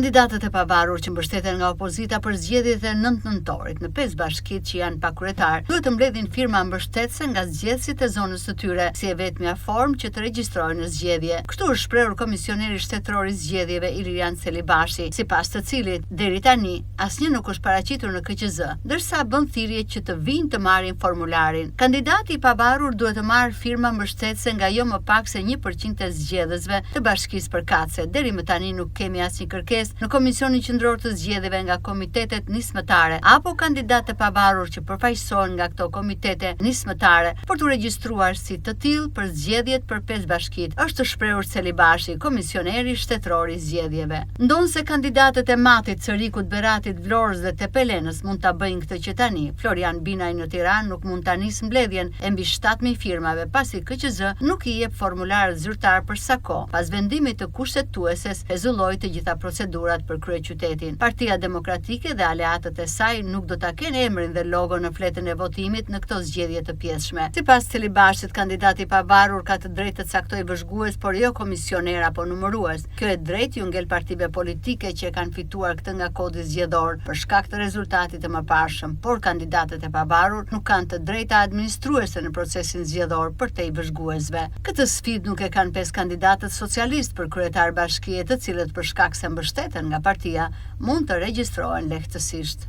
Kandidatët e pavarur që mbështeten nga opozita për zgjedhjet e 9 nëntorit në 5 bashkitë që janë pa kryetar, duhet të mbledhin firma mbështetëse nga zgjedhësit e zonës së tyre, si e vetmja formë që të regjistrohen në zgjedhje. Kështu është shprehur komisioneri shtetëror i zgjedhjeve Ilirian Celibashi, sipas të cilit deri tani asnjë nuk është paraqitur në KQZ, ndërsa bën thirrje që të vinë të marrin formularin. Kandidati i pavarur duhet të marrë firma mbështetëse nga jo më pak se 1% të zgjedhësve të bashkisë përkatëse. Deri më tani nuk kemi asnjë kërkesë në Komisionin Qendror të Zgjedhjeve nga komitetet nismëtare apo kandidatë të pavarur që përfaqësohen nga këto komitete nismëtare për të regjistruar si të tillë për zgjedhjet për 5 bashkitë, është shprehur Celibashi, komisioneri shtetëror i zgjedhjeve. Ndonse kandidatët e Matit, Sërikut, Beratit, Vlorës dhe Tepelenës mund ta bëjnë këtë që tani, Florian Binaj në Tiranë nuk mund ta nisë mbledhjen e mbi 7000 firmave, pasi KQZ nuk i jep formularët zyrtar për sa kohë, pas vendimit të kushtetueses e zulloi të gjitha procedurat për kryeqytetin. Partia Demokratike dhe aleatët e saj nuk do ta kenë emrin dhe logo në fletën e votimit në këto zgjedhje të pjesshme. Sipas Celibashit, kandidati i pavarur ka të drejtë të caktojë vëzhgues, por jo komisioner apo numërues. Kjo e drejtë ju ngel partive politike që e kanë fituar këtë nga kodi zgjedhor për shkak të rezultatit të mëparshëm, por kandidatët e pavarur nuk kanë të drejta administruese në procesin zgjedhor për te i vëzhguesve. Këtë sfidë nuk e kanë 5 kandidatët socialist për kryetar bashkie, të cilët për shkak se mbështeten nga partia mund të regjistrohen lehtësisht.